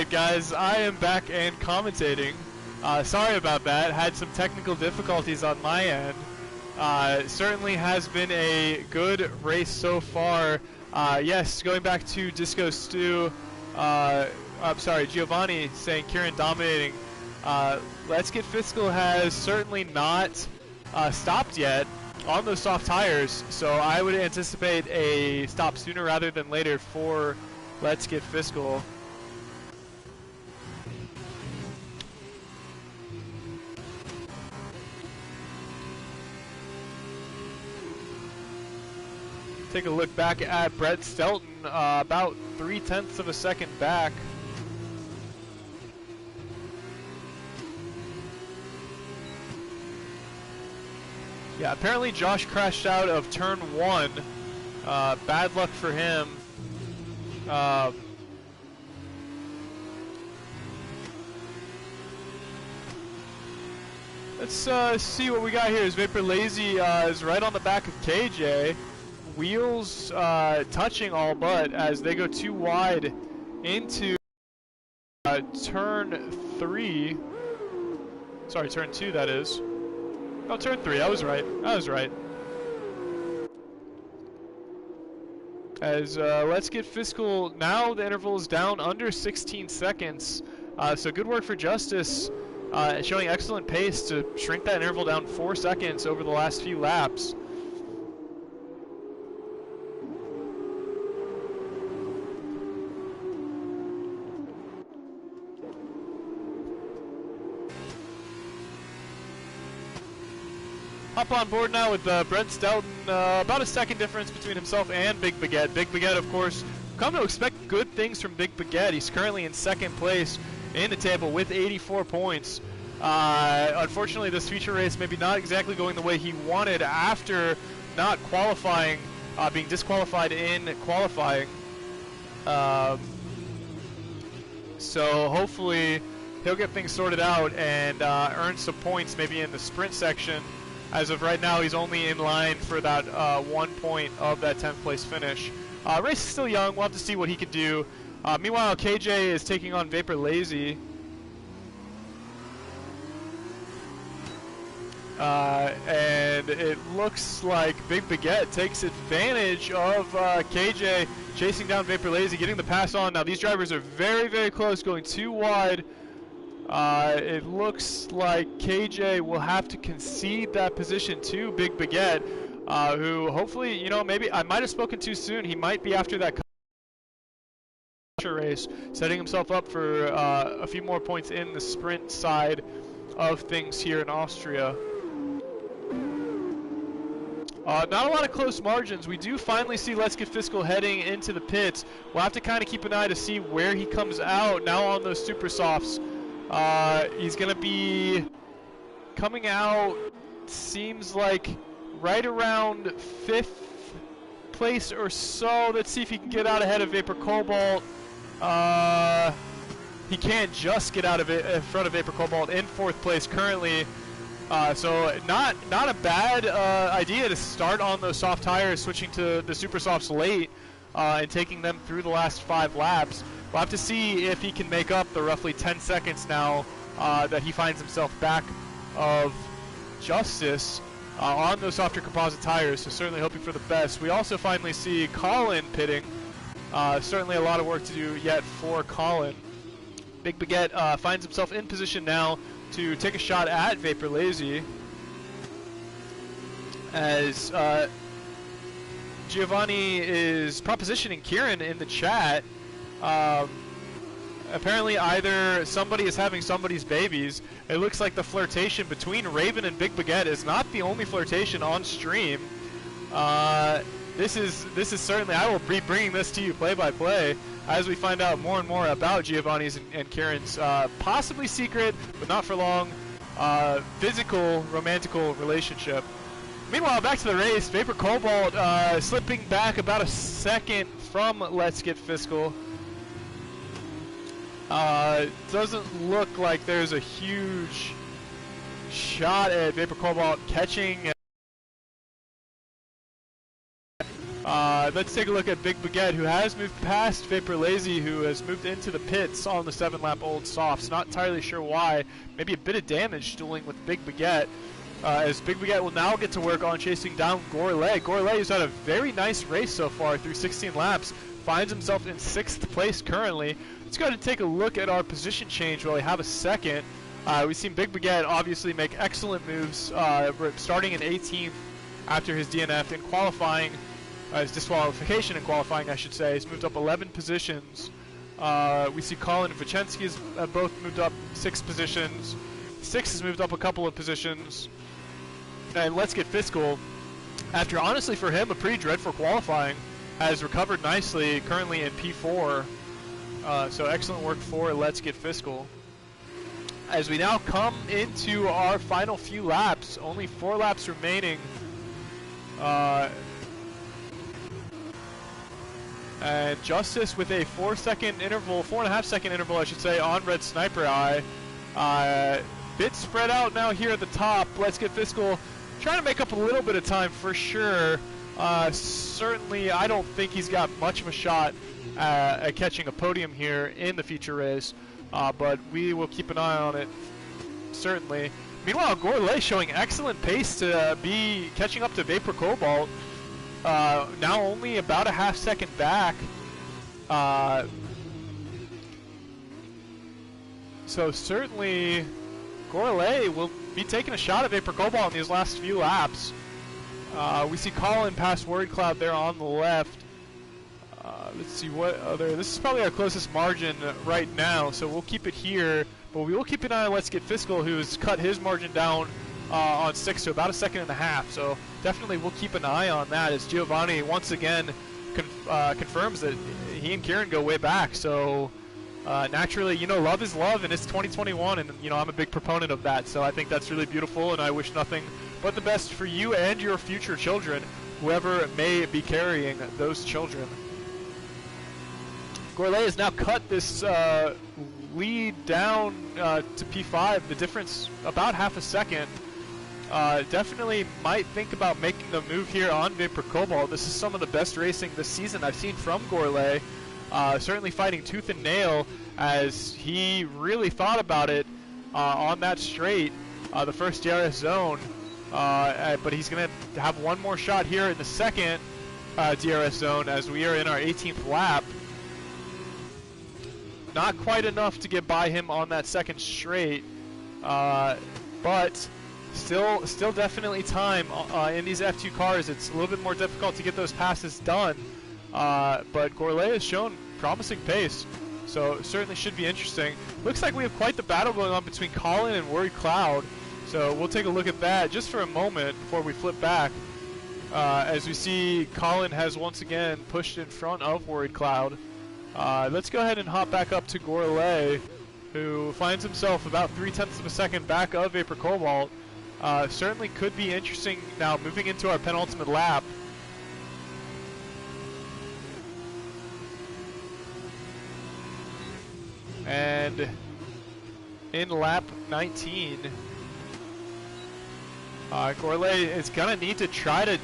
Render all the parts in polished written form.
Alright guys, I am back and commentating. Sorry about that, had some technical difficulties on my end. Certainly has been a good race so far. Yes, going back to Disco Stew, I'm sorry, Giovanni saying Kieran dominating. Let's Get Fiscal has certainly not stopped yet on those soft tires, so I would anticipate a stop sooner rather than later for Let's Get Fiscal. Take a look back at Brett Stelton, about 0.3 of a second back. Yeah, apparently Josh crashed out of turn 1. Bad luck for him. Let's see what we got here. As Vapor Lazy is right on the back of KJ. Wheels touching all but as they go too wide into turn 3. Sorry, turn 2 that is. Oh, turn 3, I was right. As Let's Get Fiscal, now the interval is down under 16 seconds. So good work for Justice, showing excellent pace to shrink that interval down 4 seconds over the last few laps. Hop on board now with Brent Stelton, about a second difference between himself and Big Baguette. Big Baguette, of course, come to expect good things from Big Baguette. He's currently in second place in the table with 84 points. Unfortunately, this feature race maybe not exactly going the way he wanted after not qualifying, being disqualified in qualifying. So hopefully he'll get things sorted out and earn some points maybe in the sprint section. As of right now, he's only in line for that 1 point of that 10th place finish. Race is still young. We'll have to see what he can do. Meanwhile, KJ is taking on Vapor Lazy. And it looks like Big Baguette takes advantage of KJ chasing down Vapor Lazy, getting the pass on. Now, these drivers are very, very close, going too wide. It looks like KJ will have to concede that position to Big Baguette, who hopefully, you know, maybe I might have spoken too soon. He might be after that race, setting himself up for a few more points in the sprint side of things here in Austria. Not a lot of close margins. We do finally see Let's Get Fiscal heading into the pits. We'll have to kind of keep an eye to see where he comes out now on those super softs. He's going to be coming out, seems like, right around 5th place or so. Let's see if he can get out ahead of Vapor Cobalt. He can't just get out of it in front of Vapor Cobalt in 4th place currently. So not a bad idea to start on those soft tires, switching to the super softs late and taking them through the last 5 laps. We'll have to see if he can make up the roughly 10 seconds now that he finds himself back of Justice on those softer composite tires, so certainly hoping for the best. We also finally see Colin pitting. Certainly a lot of work to do yet for Colin. Big Baguette finds himself in position now to take a shot at Vapor Lazy, as Giovanni is propositioning Kieran in the chat. Apparently either somebody is having somebody's babies. It looks like the flirtation between Raven and Big Baguette is not the only flirtation on stream. This is certainly, I will be bringing this to you play by play as we find out more and more about Giovanni's and Kieran's possibly secret, but not for long, physical, romantical relationship. Meanwhile, back to the race, Vapor Cobalt slipping back about a second from Let's Get Fiscal. Doesn't look like there's a huge shot at Vapor Cobalt catching Let's take a look at Big Baguette, who has moved past Vapor Lazy, who has moved into the pits on the 7-lap old softs. Not entirely sure why. Maybe a bit of damage dueling with Big Baguette. As Big Baguette will now get to work on chasing down Gourlay. Gourlay has had a very nice race so far through 16 laps. Finds himself in 6th place currently. Let's go ahead and take a look at our position change while we have a second. We've seen Big Baguette obviously make excellent moves, starting in 18th after his DNF in qualifying, his disqualification in qualifying, I should say. He's moved up 11 positions. We see Colin and Vicensky have both moved up 6 positions. 6 has moved up a couple of positions. And Let's Get Fiscal, after honestly for him a pretty dreadful qualifying, has recovered nicely, currently in P4. So excellent work for Let's Get Fiscal. As we now come into our final few laps, only 4 laps remaining. And Justice with a 4-second interval, 4.5-second interval I should say, on Red Sniper Eye. Bit spread out now here at the top. Let's Get Fiscal trying to make up a little bit of time for sure. Certainly I don't think he's got much of a shot at catching a podium here in the feature race, but we will keep an eye on it, certainly. Meanwhile, Gourlay showing excellent pace to be catching up to Vapor Cobalt, now only about a half-second back. So certainly Gourlay will be taking a shot at Vapor Cobalt in these last few laps. We see Colin past Worried Cloud there on the left. Let's see what other. This is probably our closest margin right now, so we'll keep it here. But we will keep an eye on Let's Get Fiscal, who's cut his margin down on 6 to about 1.5 seconds. So definitely we'll keep an eye on that as Giovanni once again confirms that he and Kieran go way back. So naturally, you know, love is love, and it's 2021, and you know I'm a big proponent of that. So I think that's really beautiful, and I wish nothing but the best for you and your future children, whoever may be carrying those children. Gourlay has now cut this lead down to P5, the difference about half a second. Definitely might think about making the move here on Vapor Cobalt. This is some of the best racing this season I've seen from Gourlay. Certainly fighting tooth and nail as he really thought about it on that straight, the first DRS zone. But he's going to have one more shot here in the second DRS zone as we are in our 18th lap. Not quite enough to get by him on that second straight, but still definitely time. In these F2 cars, it's a little bit more difficult to get those passes done, but Gourlay has shown promising pace, so certainly should be interesting. Looks like we have quite the battle going on between Colin and Worried Cloud, so we'll take a look at that just for a moment before we flip back, as we see Colin has once again pushed in front of Worried Cloud. Let's go ahead and hop back up to Gourlay, who finds himself about 0.3 seconds back of Vapor Cobalt. Certainly could be interesting now moving into our penultimate lap. And in lap 19, Gourlay is going to need to try to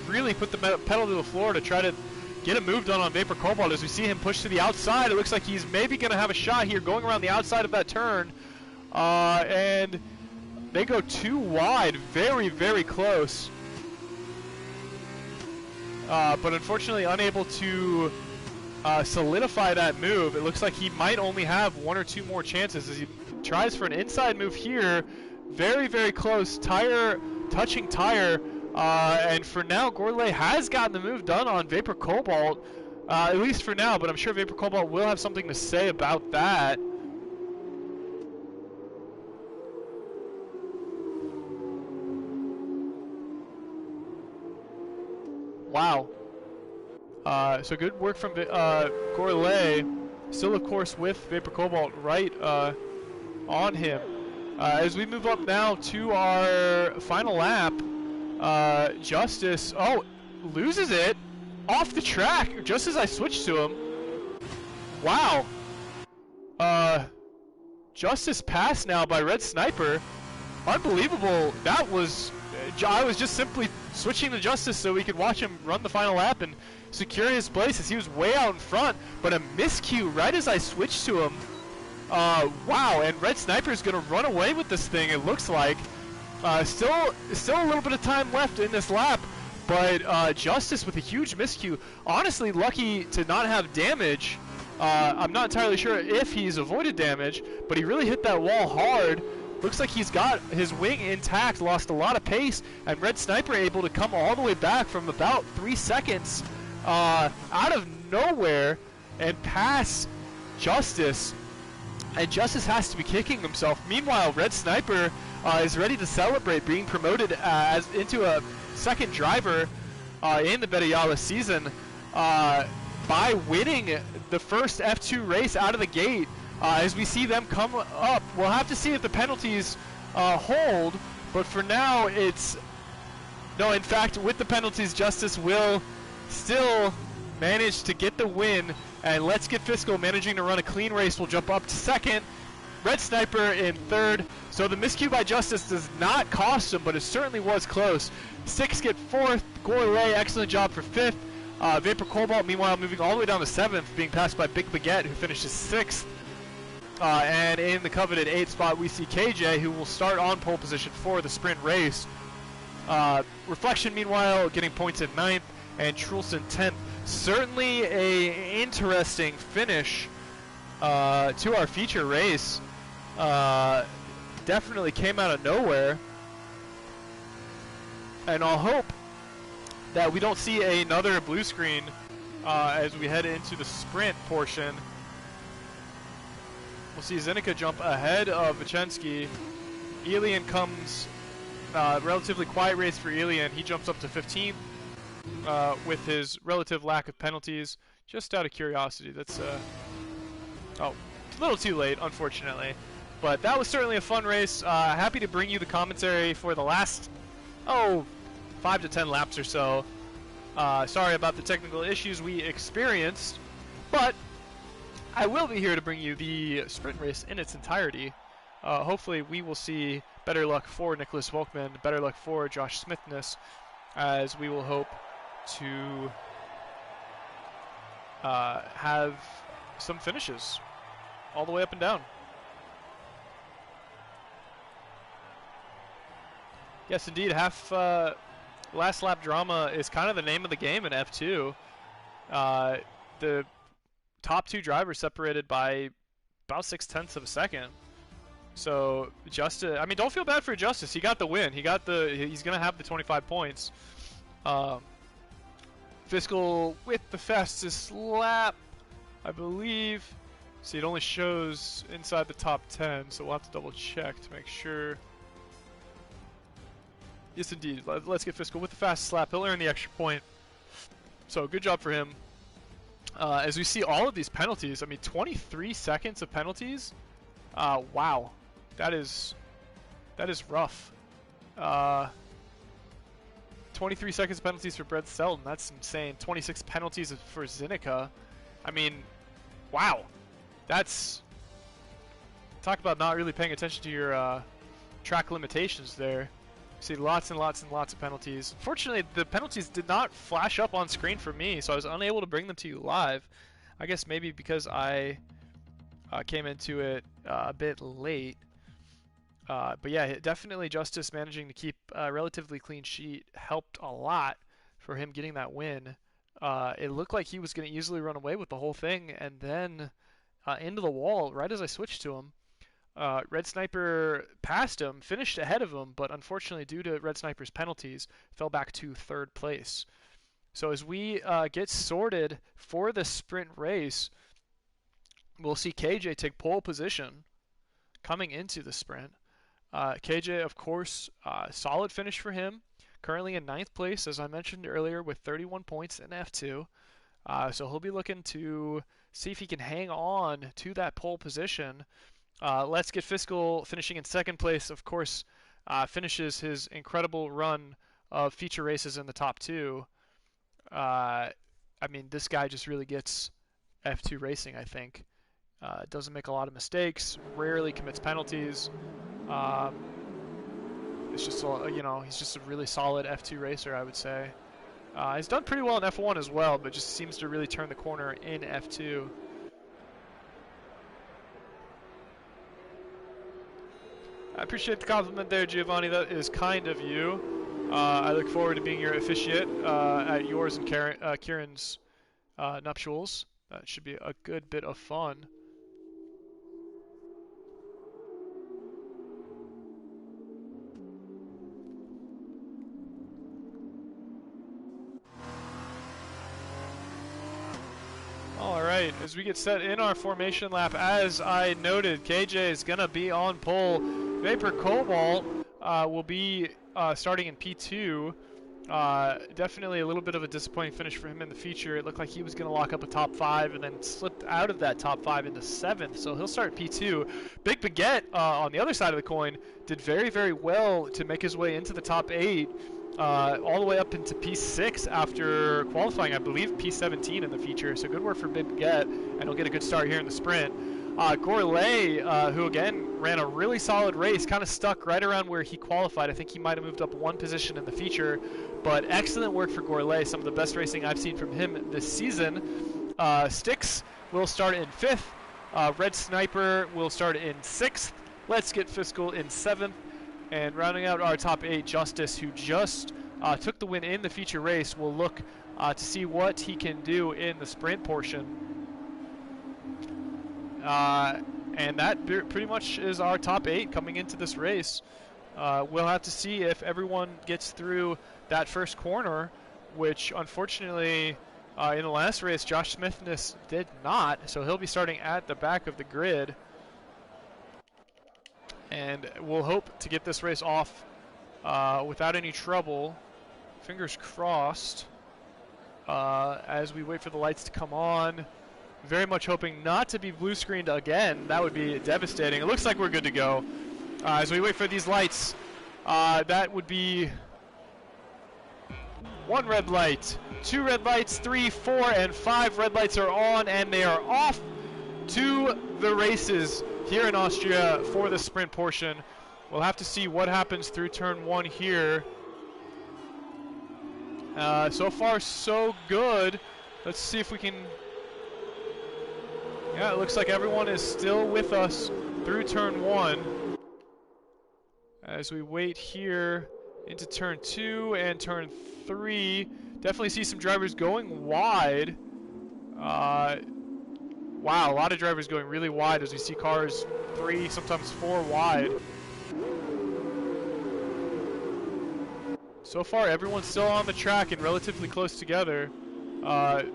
really put the pedal to the floor to try to get a move done on Vapor Cobalt. As we see him push to the outside, it looks like he's maybe going to have a shot here going around the outside of that turn. And they go too wide, very, very close. But unfortunately unable to solidify that move. It looks like he might only have 1 or 2 more chances as he tries for an inside move here. Very, very close, tire, touching tire. And for now, Gourlay has gotten the move done on Vapor Cobalt, at least for now, but I'm sure Vapor Cobalt will have something to say about that. Wow. So good work from Gourlay, still of course with Vapor Cobalt right on him. As we move up now to our final lap, Justice, loses it off the track just as I switched to him. Wow. Justice passed now by Red Sniper. Unbelievable. That was I was just simply switching to Justice so we could watch him run the final lap and secure his place as he was way out in front, but a miscue right as I switched to him. Wow, and Red Sniper is going to run away with this thing, it looks like. Still a little bit of time left in this lap, but Justice with a huge miscue. Honestly, lucky to not have damage. I'm not entirely sure if he's avoided damage, but he really hit that wall hard. Looks like he's got his wing intact, lost a lot of pace, and Red Sniper able to come all the way back from about 3 seconds out of nowhere and pass Justice. And Justice has to be kicking himself. Meanwhile, Red Sniper is ready to celebrate being promoted into a second driver in the Bette Jalle season by winning the first F2 race out of the gate. As we see them come up, we'll have to see if the penalties hold, but for now it's no. In fact, with the penalties, Justice will still manage to get the win, and Let's Get Fiscal, managing to run a clean race, will jump up to second. Red Sniper in third. So the miscue by Justice does not cost him, but it certainly was close. Six get fourth. Gourlay, excellent job for fifth. Vapor Cobalt, meanwhile, moving all the way down to seventh, being passed by Big Baguette, who finishes sixth. And in the coveted 8th spot, we see KJ, who will start on pole position for the sprint race. Reflection, meanwhile, getting points at 9th, and Trulson 10th. Certainly a interesting finish to our feature race. Definitely came out of nowhere. And I'll hope that we don't see another blue screen as we head into the sprint portion. We'll see Zenica jump ahead of Vichensky. Elian comes, relatively quiet race for Elian. He jumps up to 15th with his relative lack of penalties. Just out of curiosity, that's a little too late, unfortunately. But that was certainly a fun race. Happy to bring you the commentary for the last, 5 to 10 laps or so. Sorry about the technical issues we experienced, but I will be here to bring you the sprint race in its entirety. Hopefully we will see better luck for Nicholas Volkman, better luck for Josh Smithness, as we will hope to have some finishes all the way up and down. Yes, indeed, last lap drama is kind of the name of the game in F2. The top two drivers separated by about 0.6 of a second. So Justice, I mean, don't feel bad for Justice. He got the win. He's gonna have the 25 points. Fiscal with the fastest lap, I believe. See, it only shows inside the top 10, so we'll have to double check to make sure. Yes, indeed. Let's Get Fiscal with the fastest lap. He'll earn the extra point. So good job for him. As we see all of these penalties, I mean, 23 seconds of penalties. Wow, that is rough. 23 seconds of penalties for Brett Selton. That's insane. 26 penalties for Zenica. I mean, wow. That's, talk about not really paying attention to your track limitations there. See lots and lots and lots of penalties. Fortunately, the penalties did not flash up on screen for me, so I was unable to bring them to you live. I guess maybe because I came into it a bit late. But yeah, definitely Justice managing to keep a relatively clean sheet helped a lot for him getting that win. It looked like he was going to easily run away with the whole thing, and then into the wall right as I switched to him. Red Sniper passed him, finished ahead of him, but unfortunately due to Red Sniper's penalties, fell back to 3rd place. So as we get sorted for the sprint race, we'll see KJ take pole position coming into the sprint. KJ, of course, solid finish for him. Currently in 9th place, as I mentioned earlier, with 31 points in F2. So he'll be looking to see if he can hang on to that pole position. Let's Get Fiscal finishing in 2nd place, of course, finishes his incredible run of feature races in the top 2. I mean, this guy just really gets F2 racing, I think. Doesn't make a lot of mistakes, rarely commits penalties. it's just, you know, he's just a really solid F2 racer, I would say. He's done pretty well in F1 as well, but just seems to really turn the corner in F2. I appreciate the compliment there, Giovanni. That is kind of you. I look forward to being your officiate at yours and Kieran's nuptials. That should be a good bit of fun. All right, as we get set in our formation lap, as I noted, KJ is going to be on pole. Vapor Cobalt will be starting in P2. Definitely a little bit of a disappointing finish for him in the feature. It looked like he was going to lock up a top 5 and then slipped out of that top 5 into 7th, so he'll start P2. Big Baguette on the other side of the coin did very, very well to make his way into the top 8. All the way up into P6 after qualifying, I believe, P17 in the feature. So good work for Big Baguette, and he'll get a good start here in the sprint. Gourlay, who again ran a really solid race, kind of stuck right around where he qualified. I think he might have moved up 1 position in the feature, but excellent work for Gourlay. Some of the best racing I've seen from him this season. Styx will start in 5th. Red Sniper will start in 6th. Let's Get Fiscal in 7th. And rounding out our top 8, Justice, who just took the win in the feature race, will look to see what he can do in the sprint portion. And that pretty much is our top 8 coming into this race. We'll have to see if everyone gets through that first corner, which unfortunately in the last race, Josh Smithness did not. So he'll be starting at the back of the grid. And we'll hope to get this race off without any trouble. Fingers crossed as we wait for the lights to come on. Very much hoping not to be blue screened again. That would be devastating. It looks like we're good to go. As we wait for these lights, that would be 1 red light, 2 red lights, 3, 4, and 5 red lights are on, and they are off to the races here in Austria for the sprint portion. We'll have to see what happens through turn 1 here. So far, so good. Let's see if we can... Yeah, it looks like everyone is still with us through turn 1. As we wait here into turn 2 and turn 3. Definitely see some drivers going wide. Wow, a lot of drivers going really wide as we see cars 3, sometimes 4 wide. So far, everyone's still on the track and relatively close together.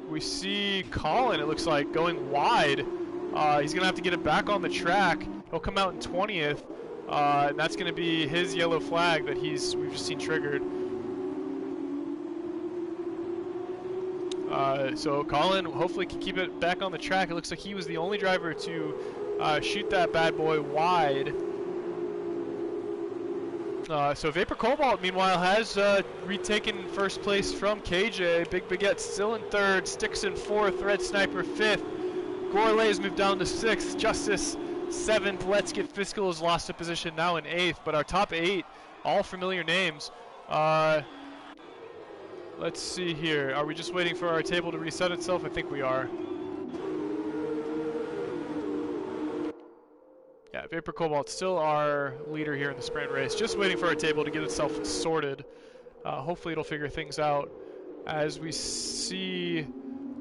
We see Colin, it looks like, going wide. He's going to have to get it back on the track. He'll come out in 20th, and that's going to be his yellow flag that we've just seen triggered. So Colin hopefully can keep it back on the track. It looks like he was the only driver to shoot that bad boy wide. So Vapor Cobalt, meanwhile, has retaken first place from KJ. Big Baguette still in 3rd, Styx in 4th, Red Sniper 5th. Gourlay has moved down to 6th, Justice 7th. Let's Get Fiscal has lost a position now in 8th, but our top 8, all familiar names. Let's see here. Are we just waiting for our table to reset itself? I think we are. Yeah, Vapor Cobalt still our leader here in the sprint race. Just waiting for our table to get itself sorted. Hopefully it'll figure things out. As we see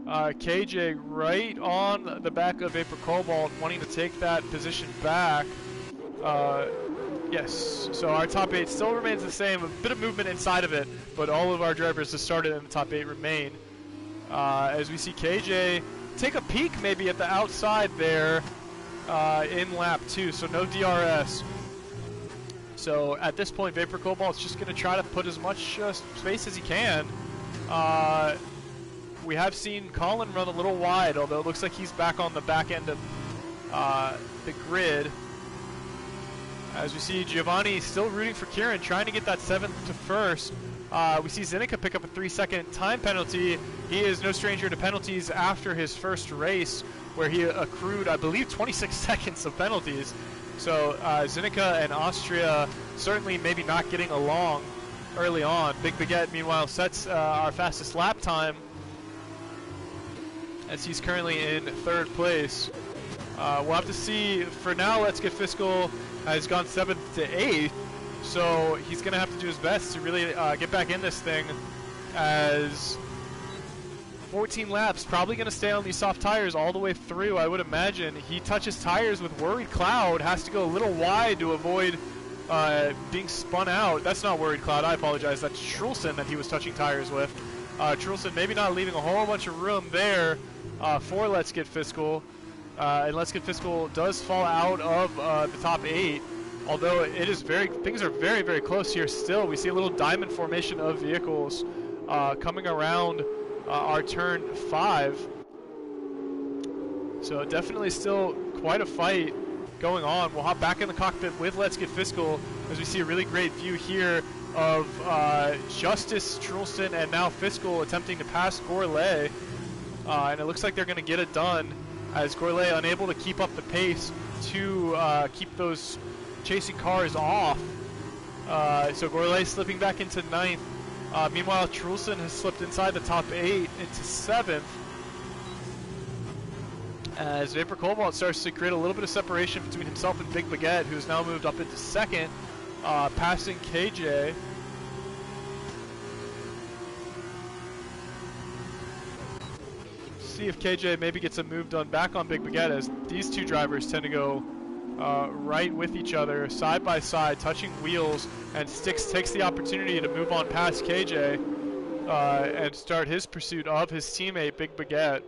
KJ right on the back of Vapor Cobalt, wanting to take that position back. Yes, so our top 8 still remains the same. A bit of movement inside of it, but all of our drivers that started in the top 8 remain. As we see KJ take a peek maybe at the outside there in lap 2, so no DRS. So at this point, Vapor Cobalt's just going to try to put as much space as he can. We have seen Colin run a little wide, although it looks like he's back on the back end of the grid. As we see Giovanni still rooting for Kieran, trying to get that 7th to 1st. We see Zenica pick up a 3-second time penalty. He is no stranger to penalties after his first race, where he accrued, I believe, 26 seconds of penalties. So Zenica and Austria certainly maybe not getting along early on. Big Baguette, meanwhile, sets our fastest lap time as he's currently in 3rd place. We'll have to see. For now, Let's Get Fiscal has gone 7th to 8th, so he's going to have to do his best to really get back in this thing, as 14 laps, probably going to stay on these soft tires all the way through, I would imagine. He touches tires with Worried Cloud, has to go a little wide to avoid being spun out. That's not Worried Cloud, I apologize. That's Trulson that he was touching tires with. Trulson maybe not leaving a whole bunch of room there for Let's Get Fiscal. And Let's Get Fiscal does fall out of the top 8, although it is things are very, very close here still. We see a little diamond formation of vehicles coming around our turn 5. So definitely still quite a fight going on. We'll hop back in the cockpit with Let's Get Fiscal as we see a really great view here of Justice, Trulson, and now Fiscal attempting to pass Gourlay. And it looks like they're going to get it done, as Gourlay unable to keep up the pace to keep those chasing cars off. So Gourlay slipping back into 9th. Meanwhile, Trulson has slipped inside the top 8 into 7th. As Vapor Cobalt starts to create a little bit of separation between himself and Big Baguette, who's now moved up into 2nd, passing KJ. See if KJ maybe gets a move done back on Big Baguette, as these two drivers tend to go right with each other, side by side, touching wheels, and Styx takes the opportunity to move on past KJ and start his pursuit of his teammate Big Baguette.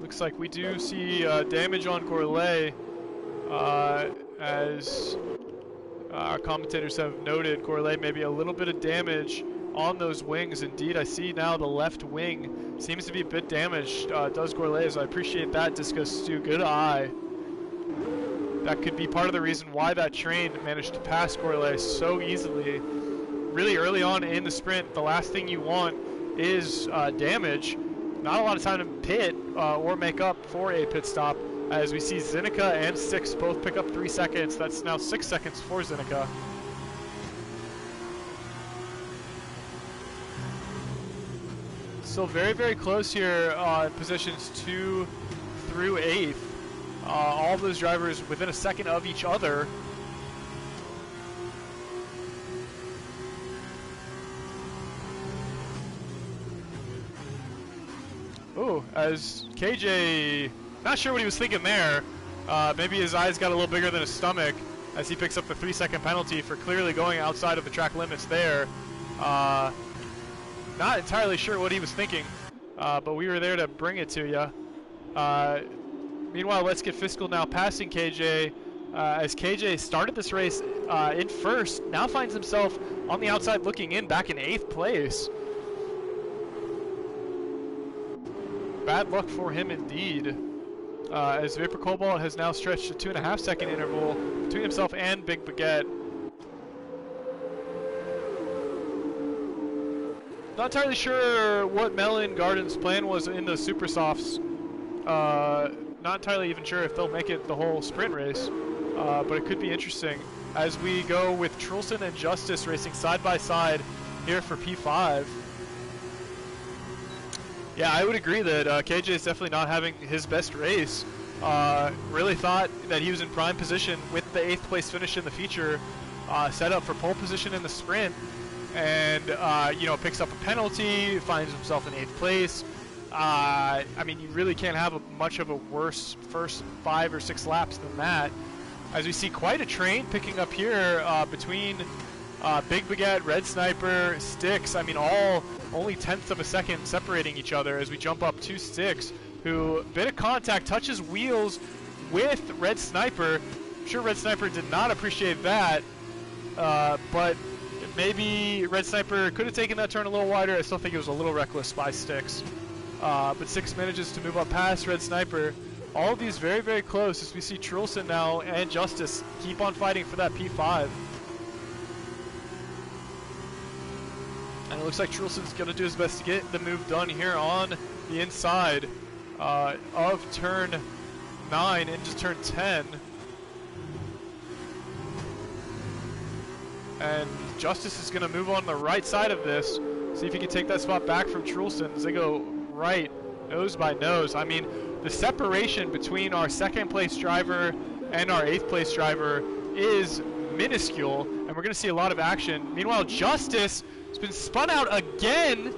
Looks like we do see damage on Gourlay, as our commentators have noted. Gourlay maybe a little bit of damage on those wings. Indeed, I see now the left wing seems to be a bit damaged. Does Gourlay, so I appreciate that, Disco Stu. Good eye. That could be part of the reason why that train managed to pass Gourlay so easily. Really early on in the sprint, the last thing you want is damage. Not a lot of time to pit or make up for a pit stop, as we see Zenica and Styx both pick up 3 seconds. That's now 6 seconds for Zenica. Still very, very close here in positions 2 through 8th. All those drivers within a second of each other. Ooh, as KJ, not sure what he was thinking there. Maybe his eyes got a little bigger than his stomach as he picks up the 3-second penalty for clearly going outside of the track limits there. Not entirely sure what he was thinking, but we were there to bring it to you. Meanwhile, Let's Get Fiscal now passing KJ, as KJ started this race in 1st, now finds himself on the outside looking in, back in 8th place. Bad luck for him indeed, as Vapor Cobalt has now stretched a 2.5-second interval between himself and Big Baguette. Not entirely sure what Melon Garden's plan was in the Super Softs. Not entirely even sure if they'll make it the whole sprint race, but it could be interesting as we go with Trulson and Justice racing side by side here for P5. Yeah, I would agree that KJ is definitely not having his best race. Really thought that he was in prime position with the 8th place finish in the feature, set up for pole position in the sprint, and picks up a penalty, finds himself in 8th place. I mean, you really can't have much of a worse first 5 or 6 laps than that. As we see quite a train picking up here between Big Baguette, Red Sniper, Styx. I mean, all only 1/10 of a second separating each other as we jump up to Styx, who bit of contact, touches wheels with Red Sniper. I'm sure Red Sniper did not appreciate that, but maybe Red Sniper could have taken that turn a little wider. I still think it was a little reckless by Styx. But Styx manages to move up past Red Sniper. All of these very, very close as we see Trulson now and Justice keep on fighting for that P5. And it looks like Trulson's going to do his best to get the move done here on the inside. of turn 9 into turn 10. And Justice is going to move on the right side of this, see if he can take that spot back from Trulson as they go right, nose by nose. I mean, the separation between our second place driver and our 8th place driver is minuscule, and we're going to see a lot of action. Meanwhile, Justice has been spun out again.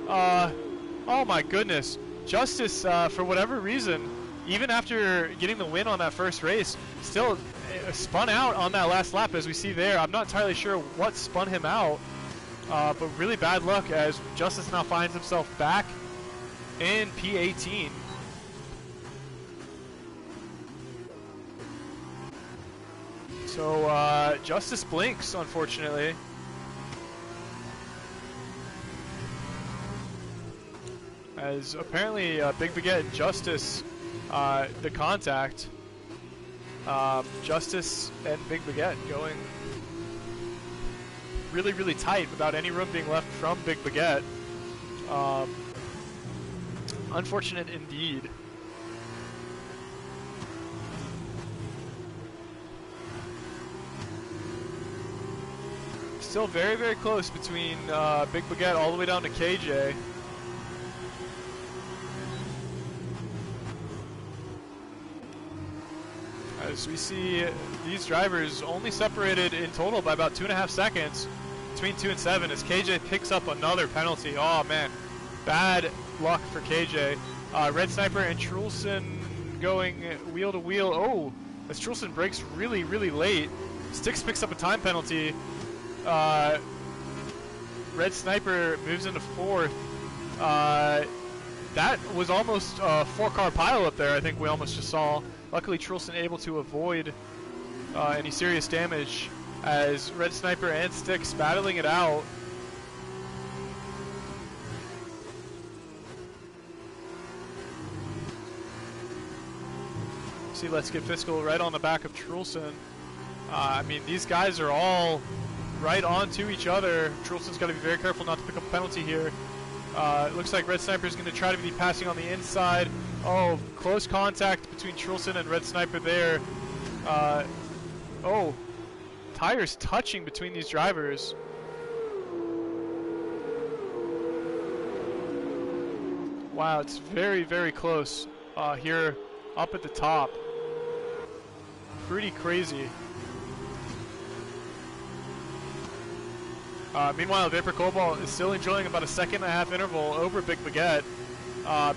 Oh my goodness. Justice, for whatever reason, even after getting the win on that first race, still spun out on that last lap, as we see there. I'm not entirely sure what spun him out, but really bad luck as Justice now finds himself back in P18. So Justice blinks, unfortunately. As apparently Big Baguette and Justice, the contact, Justice and Big Baguette going really, really tight without any room being left from Big Baguette. Unfortunate indeed. Still very, very close between Big Baguette all the way down to KJ. As we see these drivers only separated in total by about 2.5 seconds between 2 and 7 as KJ picks up another penalty. Oh man, bad luck for KJ. Red Sniper and Trulson going wheel to wheel. Oh, as Trulson brakes really, really late. Styx picks up a time penalty. Red Sniper moves into 4th. That was almost a 4-car pile up there, I think we almost just saw. Luckily, Trulson able to avoid any serious damage as Red Sniper and Styx battling it out. See, let's get Fiscal right on the back of Trulson. I mean, these guys are all right onto each other. Trulson's got to be very careful not to pick up a penalty here. It looks like Red Sniper is going to try to be passing on the inside. Oh, close contact between Trulson and Red Sniper there. Oh, tires touching between these drivers. Wow, it's very, very close here up at the top. Pretty crazy. Meanwhile, Vapor Cobalt is still enjoying about a 1.5 second interval over Big Baguette.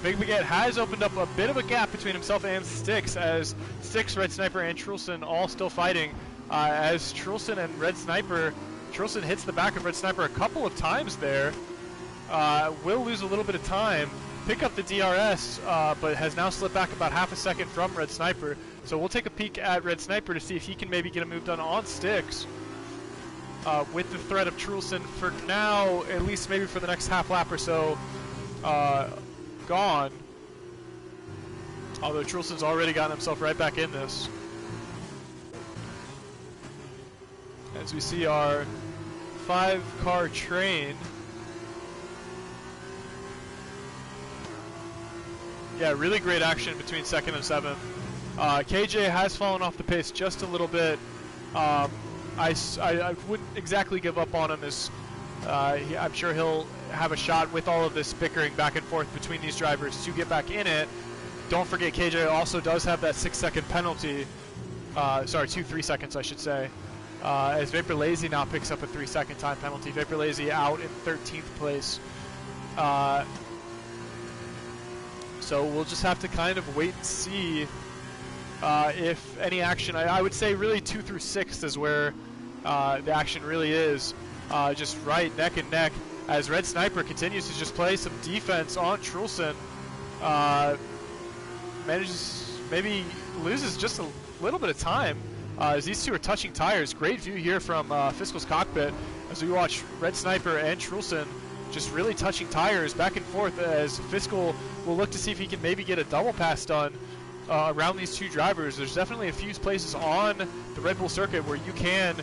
Big Baguette has opened up a bit of a gap between himself and Styx, as Styx, Red Sniper, and Trulson all still fighting. As Trulson and Red Sniper, Trulson hits the back of Red Sniper a couple of times there. Will lose a little bit of time, pick up the DRS, but has now slipped back about 0.5 second from Red Sniper. So we'll take a peek at Red Sniper to see if he can maybe get a move done on Styx. With the threat of Trulson for now, at least maybe for the next half lap or so, gone. Although Trulson's already gotten himself right back in this. As we see our 5-car train. Yeah, really great action between 2nd and 7th. KJ has fallen off the pace just a little bit. I wouldn't exactly give up on him, as I'm sure he'll have a shot with all of this bickering back and forth between these drivers to get back in it. Don't forget, KJ also does have that 6-second penalty. Sorry, 3 seconds, I should say. As Vapor Lazy now picks up a 3-second time penalty. Vapor Lazy out in 13th place. So we'll just have to kind of wait and see if any action. I would say really 2 through 6 is where the action really is. Just right neck and neck as Red Sniper continues to just play some defense on Trulson. Manages, maybe loses just a little bit of time as these two are touching tires. Great view here from Fiscal's cockpit as we watch Red Sniper and Trulson just really touching tires back and forth, as Fiscal will look to see if he can maybe get a double pass done around these two drivers. There's definitely a few places on the Red Bull circuit where you can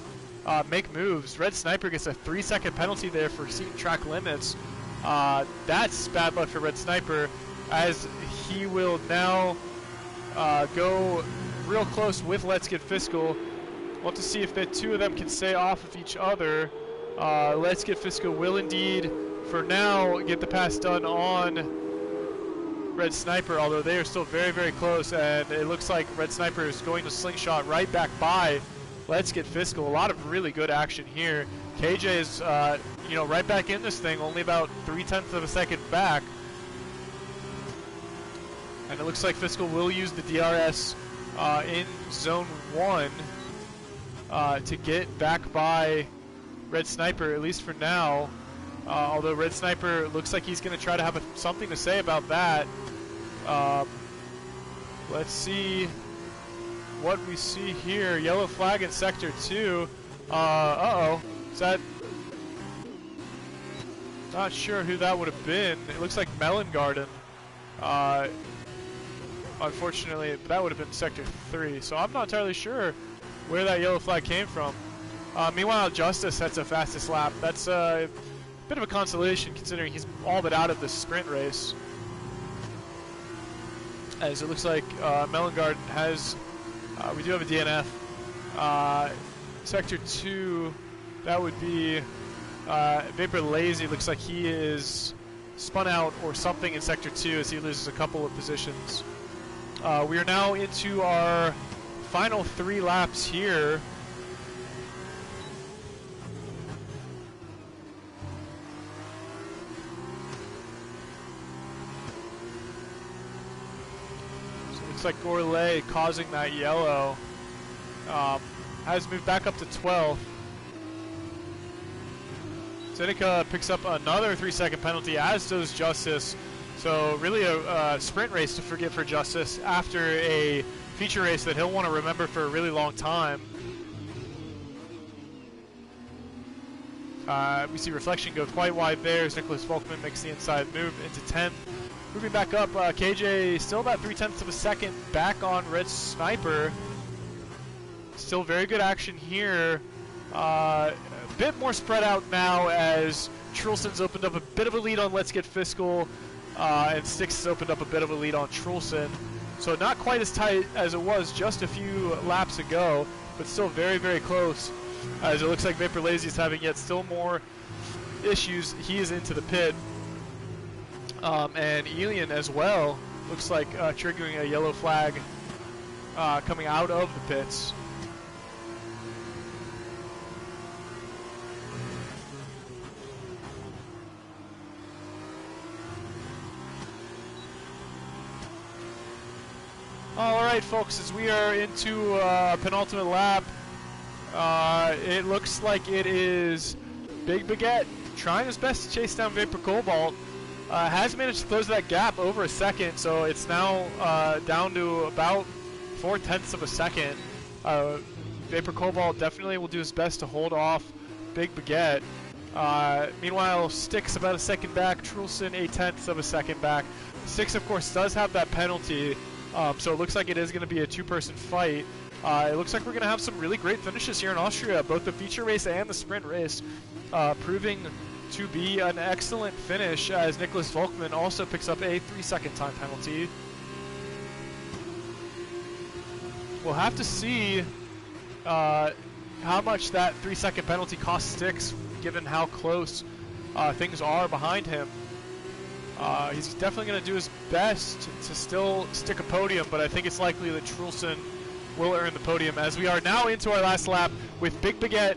make moves. Red Sniper gets a 3-second penalty there for exceeding track limits. That's bad luck for Red Sniper. as he will now go real close with Let's Get Fiscal. We'll have to see if the two of them can stay off of each other. Let's Get Fiscal will indeed, for now, get the pass done on Red Sniper, although they are still very, very close, and it looks like Red Sniper is going to slingshot right back by Let's Get Fiscal. A lot of really good action here. KJ is, you know, right back in this thing, only about 0.3 of a second back. And it looks like Fiscal will use the DRS in Zone 1 to get back by Red Sniper, at least for now. Although Red Sniper looks like he's going to try to have something to say about that. Let's see what we see here. Yellow flag in Sector 2. Uh-oh. Is that... Not sure who that would have been. It looks like Melon Garden. Unfortunately, that would have been Sector 3. So I'm not entirely sure where that yellow flag came from. Meanwhile, Justice sets a fastest lap. That's a bit of a consolation considering he's all but out of the sprint race. As it looks like Melon Garden has, we do have a DNF. Sector 2, that would be Vapor Lazy. Looks like he is spun out or something in Sector 2 as he loses a couple of positions. We are now into our final 3 laps here. Looks like Gourlay causing that yellow has moved back up to 12th. Seneca picks up another 3-second penalty, as does Justice. So really a sprint race to forget for Justice after a feature race that he'll want to remember for a really long time. We see Reflection go quite wide there as Nicholas Volkman makes the inside move into 10th. Moving back up, KJ still about 0.3 of a second back on Red Sniper. Still very good action here. A bit more spread out now as Trulson's opened up a bit of a lead on Let's Get Fiscal, and Styx has opened up a bit of a lead on Trulson. So not quite as tight as it was just a few laps ago, but still very, very close. As it looks like Vapor Lazy is having yet still more issues. He is into the pit. And Elian as well looks like triggering a yellow flag coming out of the pits. All right, folks, as we are into penultimate lap, it looks like it is Big Baguette trying his best to chase down Vapor Cobalt. Has managed to close that gap over a second, so it's now down to about 0.4 of a second. Vapor Cobalt definitely will do his best to hold off Big Baguette. Meanwhile, Styx about a second back, Trulson 0.8 of a second back. Styx, of course, does have that penalty, so it looks like it is going to be a two-person fight. It looks like we're going to have some really great finishes here in Austria, both the feature race and the sprint race, proving to be an excellent finish as Nicholas Volkman also picks up a 3-second time penalty. We'll have to see how much that 3-second penalty costs Styx, given how close things are behind him. He's definitely going to do his best to still stick a podium, but I think it's likely that Trulson will earn the podium, as we are now into our last lap with Big Baguette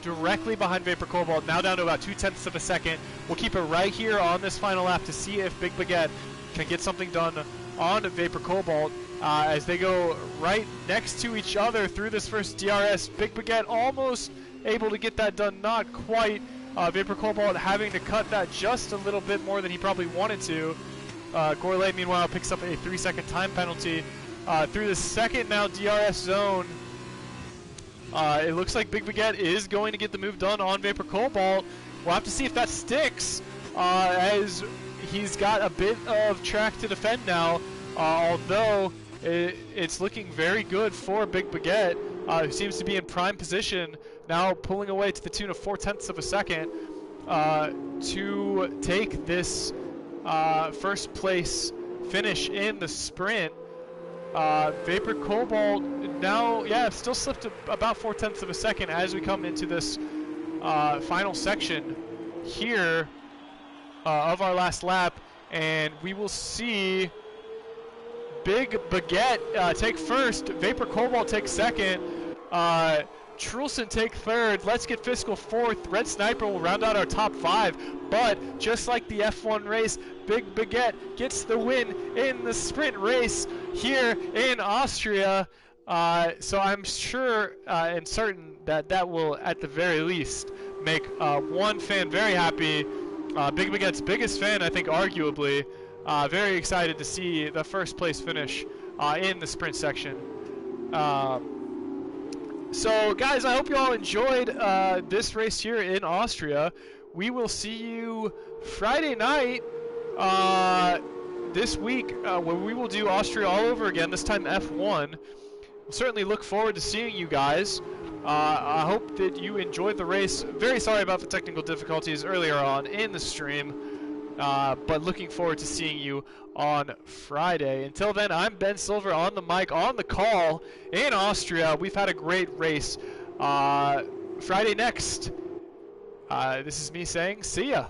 directly behind Vapor Cobalt, now down to about 0.2 of a second. We'll keep it right here on this final lap to see if Big Baguette can get something done on Vapor Cobalt as they go right next to each other through this first DRS. Big Baguette almost able to get that done, not quite. Vapor Cobalt having to cut that just a little bit more than he probably wanted to. Gourlay, meanwhile, picks up a 3-second time penalty. Through the second now DRS zone, it looks like Big Baguette is going to get the move done on Vapor Cobalt. We'll have to see if that sticks, as he's got a bit of track to defend now, although it's looking very good for Big Baguette, who seems to be in prime position, now pulling away to the tune of 0.4 of a second to take this first place finish in the sprint. Vapor Cobalt now, still slipped about 0.4 of a second as we come into this final section here of our last lap, and we will see Big Baguette take first, Vapor Cobalt take second, Trulson take third, Let's Get Fiscal fourth, Red Sniper will round out our top 5, but just like the F1 race, Big Baguette gets the win in the sprint race here in Austria. So I'm sure and certain that will, at the very least, make one fan very happy. Big Baguette's biggest fan, I think, arguably. Very excited to see the first place finish in the sprint section. So, guys, I hope you all enjoyed this race here in Austria. We will see you Friday night this week where we will do Austria all over again, this time F1. We'll certainly look forward to seeing you guys. I hope that you enjoyed the race. Very sorry about the technical difficulties earlier on in the stream, but looking forward to seeing you on Friday. Until then, I'm Ben Silver on the mic, on the call in Austria. We've had a great race. Friday next. This is me saying, see ya.